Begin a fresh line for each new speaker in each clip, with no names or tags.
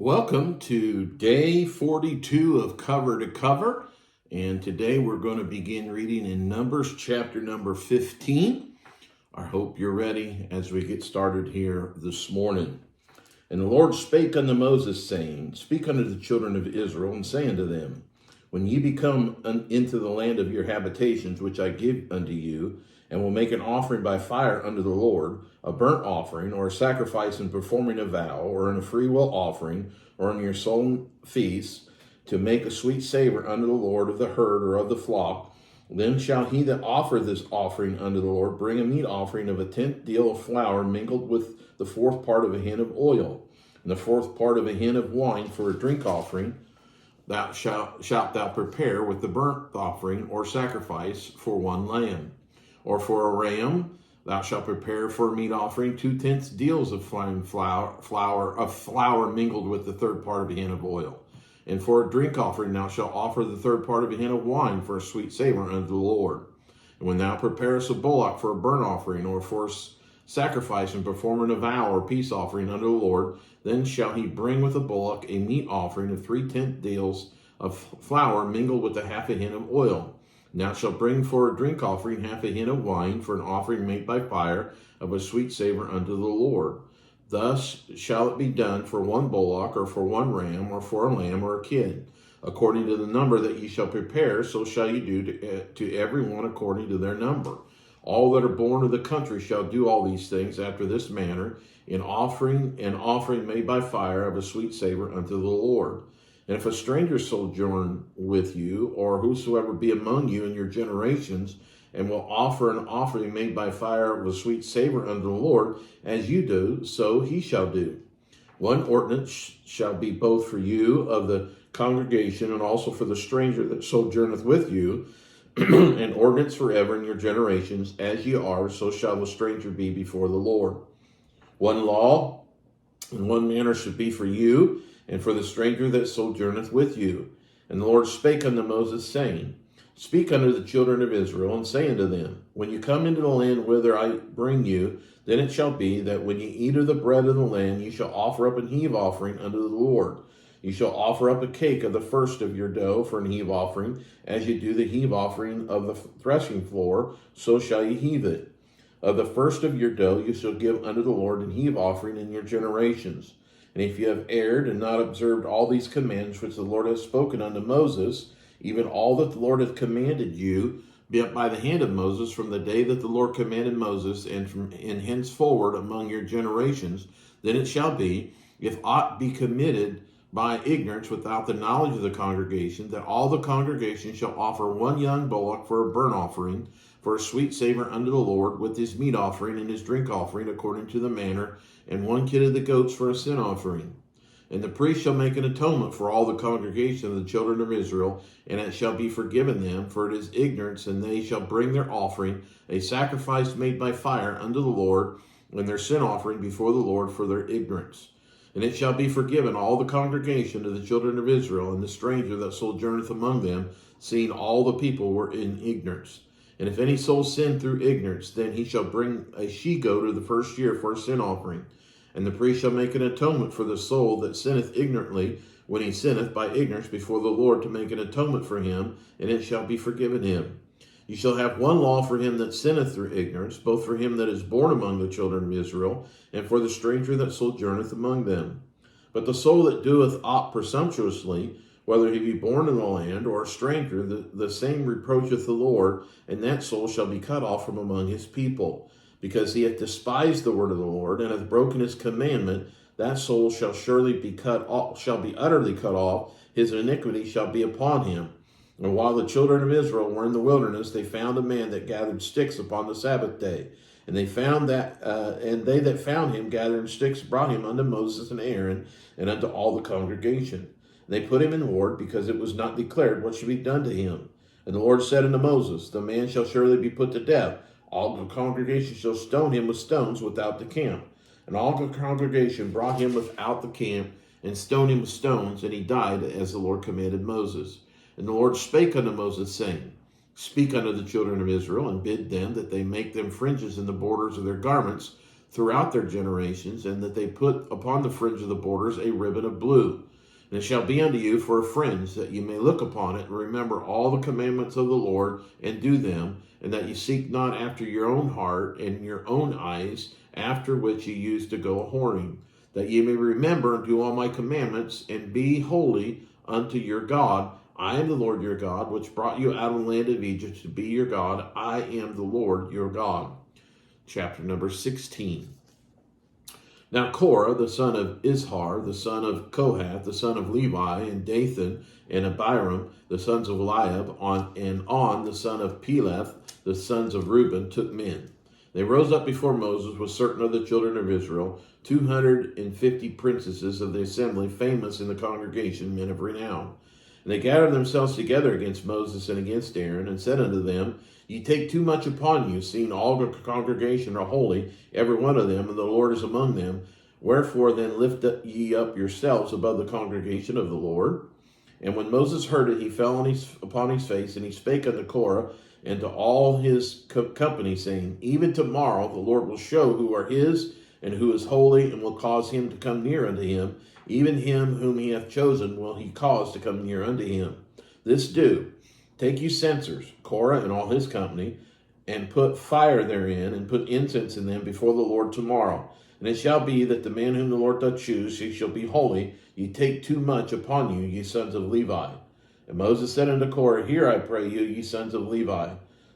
Welcome to day 42 of Cover to Cover. And today we're going to begin reading in Numbers chapter number 15. I hope you're ready as we get started here this morning. And the Lord spake unto Moses, saying, Speak unto the children of Israel, and say unto them, When ye become into the land of your habitations, which I give unto you, and will make an offering by fire unto the Lord, a burnt offering, or a sacrifice in performing a vow, or in a freewill offering, or in your solemn feasts, to make a sweet savor unto the Lord of the herd or of the flock, then shall he that offer this offering unto the Lord bring a meat offering of a tenth deal of flour mingled with the fourth part of a hin of oil, and the fourth part of a hin of wine for a drink offering. Thou shalt thou prepare with the burnt offering or sacrifice for one lamb. Or for a ram, thou shalt prepare for a meat offering 2/10 deals of fine flour mingled with the third part of a hin of oil. And for a drink offering, thou shalt offer the third part of a hin of wine for a sweet savor unto the Lord. And when thou preparest a bullock for a burnt offering, or for sacrifice and performing a vow or peace offering unto the Lord, then shall he bring with the bullock a meat offering of 3/10 deals of flour mingled with a half a hin of oil. And thou shalt bring for a drink offering half a hin of wine for an offering made by fire of a sweet savor unto the Lord. Thus shall it be done for one bullock, or for one ram, or for a lamb, or a kid. According to the number that ye shall prepare, so shall ye do to every one according to their number. All that are born of the country shall do all these things after this manner, in offering made by fire of a sweet savor unto the Lord. And if a stranger sojourn with you, or whosoever be among you in your generations, and will offer an offering made by fire of a sweet savor unto the Lord, as you do, so he shall do. One ordinance shall be both for you of the congregation, and also for the stranger that sojourneth with you, an ordinance forever in your generations, as ye are, so shall the stranger be before the Lord. One law and one manner should be for you, and for the stranger that sojourneth with you. And the Lord spake unto Moses, saying, Speak unto the children of Israel, and say unto them, When you come into the land whither I bring you, then it shall be that when ye eat of the bread of the land, ye shall offer up an heave offering unto the Lord. Ye shall offer up a cake of the first of your dough for an heave offering, as ye do the heave offering of the threshing floor, so shall ye heave it. Of the first of your dough you shall give unto the Lord an heave offering in your generations. And if you have erred and not observed all these commands which the Lord hath spoken unto Moses, even all that the Lord hath commanded you, by the hand of Moses, from the day that the Lord commanded Moses, and henceforward among your generations, then it shall be, if aught be committed by ignorance without the knowledge of the congregation, that all the congregation shall offer one young bullock for a burnt offering, for a sweet savor unto the Lord, with his meat offering and his drink offering according to the manner, and one kid of the goats for a sin offering. And the priest shall make an atonement for all the congregation of the children of Israel, and it shall be forgiven them, for it is ignorance, and they shall bring their offering, a sacrifice made by fire unto the Lord, and their sin offering before the Lord for their ignorance. And it shall be forgiven all the congregation of the children of Israel, and the stranger that sojourneth among them, seeing all the people were in ignorance. And if any soul sin through ignorance, then he shall bring a she-goat of the first year for a sin offering. And the priest shall make an atonement for the soul that sinneth ignorantly, when he sinneth by ignorance before the Lord, to make an atonement for him, and it shall be forgiven him. You shall have one law for him that sinneth through ignorance, both for him that is born among the children of Israel, and for the stranger that sojourneth among them. But the soul that doeth aught presumptuously, whether he be born in the land or a stranger, the same reproacheth the Lord, and that soul shall be cut off from among his people. Because he hath despised the word of the Lord, and hath broken his commandment, that soul shall surely be utterly cut off, his iniquity shall be upon him. And while the children of Israel were in the wilderness, they found a man that gathered sticks upon the Sabbath day. And they that found him gathering sticks brought him unto Moses and Aaron, and unto all the congregation. And they put him in ward, because it was not declared what should be done to him. And the Lord said unto Moses, The man shall surely be put to death. All the congregation shall stone him with stones without the camp. And all the congregation brought him without the camp, and stoned him with stones, and he died as the Lord commanded Moses. And the Lord spake unto Moses, saying, Speak unto the children of Israel, and bid them that they make them fringes in the borders of their garments, throughout their generations, and that they put upon the fringe of the borders a ribbon of blue. And it shall be unto you for a fringe, that you may look upon it, and remember all the commandments of the Lord, and do them, and that you seek not after your own heart and your own eyes, after which you used to go a whoring, that ye may remember and do all my commandments, and be holy unto your God. I am the Lord your God, which brought you out of the land of Egypt to be your God. I am the Lord your God. Chapter number 16. Now Korah, the son of Izhar, the son of Kohath, the son of Levi, and Dathan and Abiram, the sons of Eliab, and On, the son of Peleth, the sons of Reuben, took men. They rose up before Moses with certain of the children of Israel, 250 princesses of the assembly, famous in the congregation, men of renown. And they gathered themselves together against Moses and against Aaron, and said unto them, Ye take too much upon you, seeing all the congregation are holy, every one of them, and the Lord is among them. Wherefore then lift ye up yourselves above the congregation of the Lord. And when Moses heard it, he fell upon his face, and he spake unto Korah and to all his company, saying, Even tomorrow the Lord will show who are his, and who is holy, and will cause him to come near unto him. Even him whom he hath chosen will he cause to come near unto him. This do. Take you censers, Korah and all his company, and put fire therein, and put incense in them before the Lord tomorrow. And it shall be that the man whom the Lord doth choose, he shall be holy. Ye take too much upon you, ye sons of Levi. And Moses said unto Korah, Hear, I pray you, ye sons of Levi.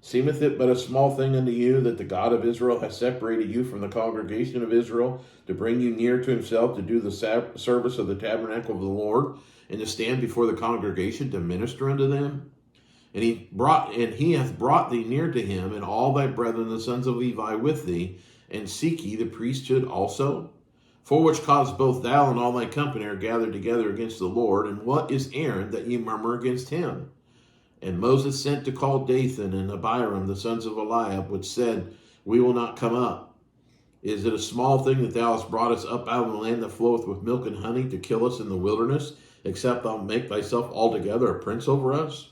Seemeth it but a small thing unto you that the God of Israel hath separated you from the congregation of Israel, to bring you near to himself, to do the service of the tabernacle of the Lord, and to stand before the congregation to minister unto them? And he hath brought thee near to him, and all thy brethren the sons of Levi with thee, and seek ye the priesthood also? For which cause both thou and all thy company are gathered together against the Lord. And what is Aaron that ye murmur against him? And Moses sent to call Dathan and Abiram, the sons of Eliab, which said, We will not come up. Is it a small thing that thou hast brought us up out of the land that floweth with milk and honey, to kill us in the wilderness, except thou make thyself altogether a prince over us?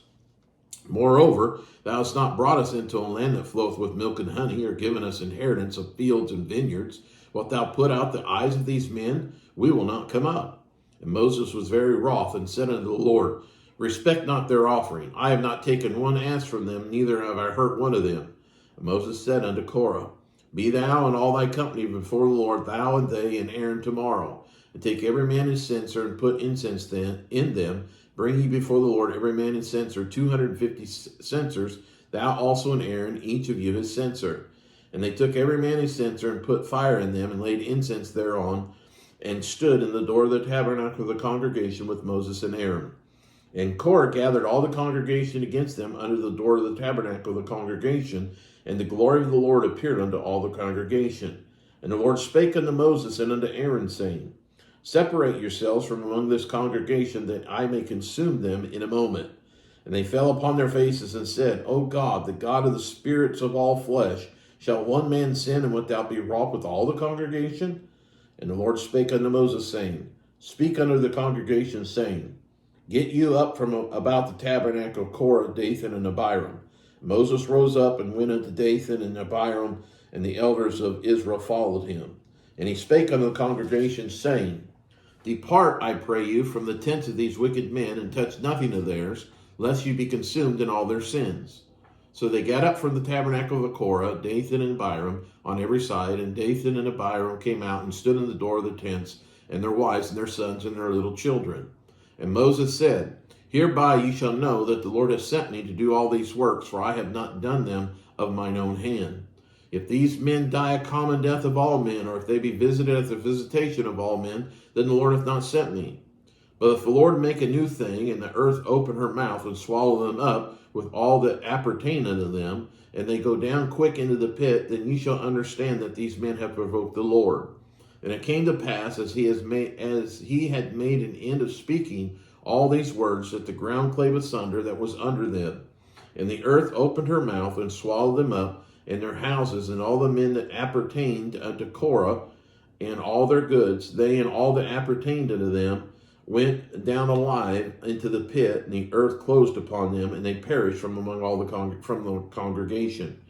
Moreover, thou hast not brought us into a land that floweth with milk and honey, or given us inheritance of fields and vineyards. Wilt thou put out the eyes of these men? We will not come up. And Moses was very wroth, and said unto the Lord, Respect not their offering. I have not taken one ass from them, neither have I hurt one of them. And Moses said unto Korah, Be thou and all thy company before the Lord, thou and they and Aaron tomorrow, and take every man his censer, and put incense then in them. Bring ye before the Lord every man his censer, 250 censers, thou also and Aaron, each of you his censer. And they took every man his censer, and put fire in them, and laid incense thereon, and stood in the door of the tabernacle of the congregation with Moses and Aaron. And Korah gathered all the congregation against them under the door of the tabernacle of the congregation, and the glory of the Lord appeared unto all the congregation. And the Lord spake unto Moses and unto Aaron, saying, Separate yourselves from among this congregation, that I may consume them in a moment. And they fell upon their faces and said, O God, the God of the spirits of all flesh, shall one man sin, and wilt thou be wroth with all the congregation? And the Lord spake unto Moses, saying, Speak unto the congregation, saying, Get you up from about the tabernacle of Korah, Dathan, and Abiram. Moses rose up and went unto Dathan and Abiram, and the elders of Israel followed him. And he spake unto the congregation, saying, Depart, I pray you, from the tents of these wicked men, and touch nothing of theirs, lest you be consumed in all their sins. So they got up from the tabernacle of Korah, Dathan and Abiram, on every side, and Dathan and Abiram came out and stood in the door of the tents, and their wives and their sons and their little children. And Moses said, Hereby ye shall know that the Lord has sent me to do all these works, for I have not done them of mine own hand. If these men die a common death of all men, or if they be visited at the visitation of all men, then the Lord hath not sent me. But if the Lord make a new thing, and the earth open her mouth and swallow them up with all that appertain unto them, and they go down quick into the pit, then ye shall understand that these men have provoked the Lord. And it came to pass, as he had made an end of speaking all these words, that the ground clave asunder that was under them. And the earth opened her mouth and swallowed them up, and their houses, and all the men that appertained unto Korah, and all their goods, they and all that appertained unto them, went down alive into the pit, and the earth closed upon them, and they perished from among all the congregation.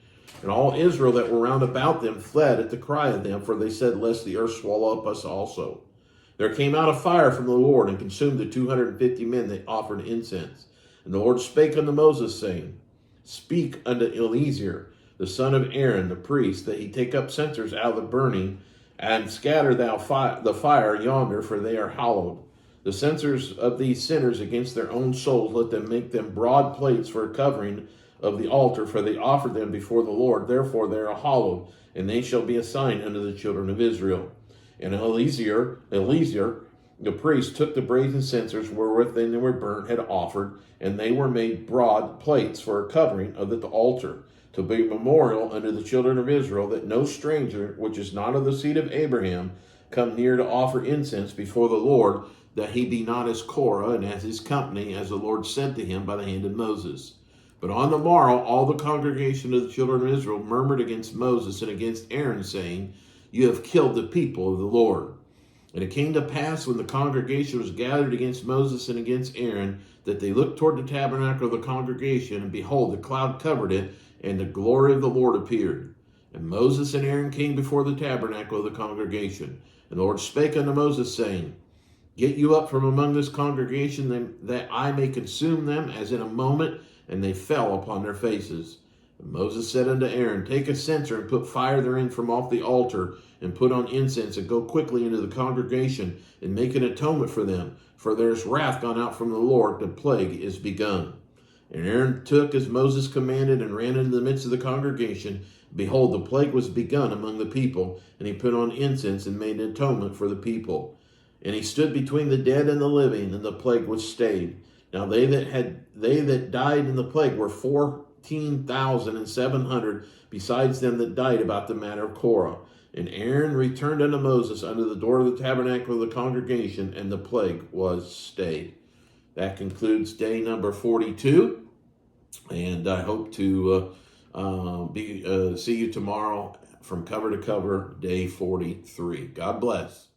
And all Israel that were round about them fled at the cry of them, for they said, lest the earth swallow up us also. There came out a fire from the Lord, and consumed the 250 men that offered incense. And the Lord spake unto Moses, saying, Speak unto Eleazar, the son of Aaron, the priest, that he take up censers out of the burning, and scatter thou the fire yonder, for they are hallowed. The censers of these sinners against their own souls, let them make them broad plates for a covering of the altar, for they offered them before the Lord. Therefore they are hallowed, and they shall be a sign unto the children of Israel. And Eleazar, the priest, took the brazen censers wherewith they were burnt had offered, and they were made broad plates for a covering of the altar, to be a memorial unto the children of Israel, that no stranger, which is not of the seed of Abraham, come near to offer incense before the Lord, that he be not as Korah and as his company, as the Lord said to him by the hand of Moses. But on the morrow all the congregation of the children of Israel murmured against Moses and against Aaron, saying, You have killed the people of the Lord. And it came to pass, when the congregation was gathered against Moses and against Aaron, that they looked toward the tabernacle of the congregation, and behold, the cloud covered it, and the glory of the Lord appeared. And Moses and Aaron came before the tabernacle of the congregation. And the Lord spake unto Moses, saying, Get you up from among this congregation, that I may consume them as in a moment. And they fell upon their faces. And Moses said unto Aaron, Take a censer, and put fire therein from off the altar, and put on incense, and go quickly into the congregation, and make an atonement for them. For there is wrath gone out from the Lord, the plague is begun. And Aaron took as Moses commanded, and ran into the midst of the congregation. Behold, the plague was begun among the people, and he put on incense, and made an atonement for the people. And he stood between the dead and the living, and the plague was stayed. Now they that died in the plague were 14,700, besides them that died about the matter of Korah. And Aaron returned unto Moses unto the door of the tabernacle of the congregation, and the plague was stayed. That concludes day number 42, and I hope to see you tomorrow from cover to cover, day 43. God bless.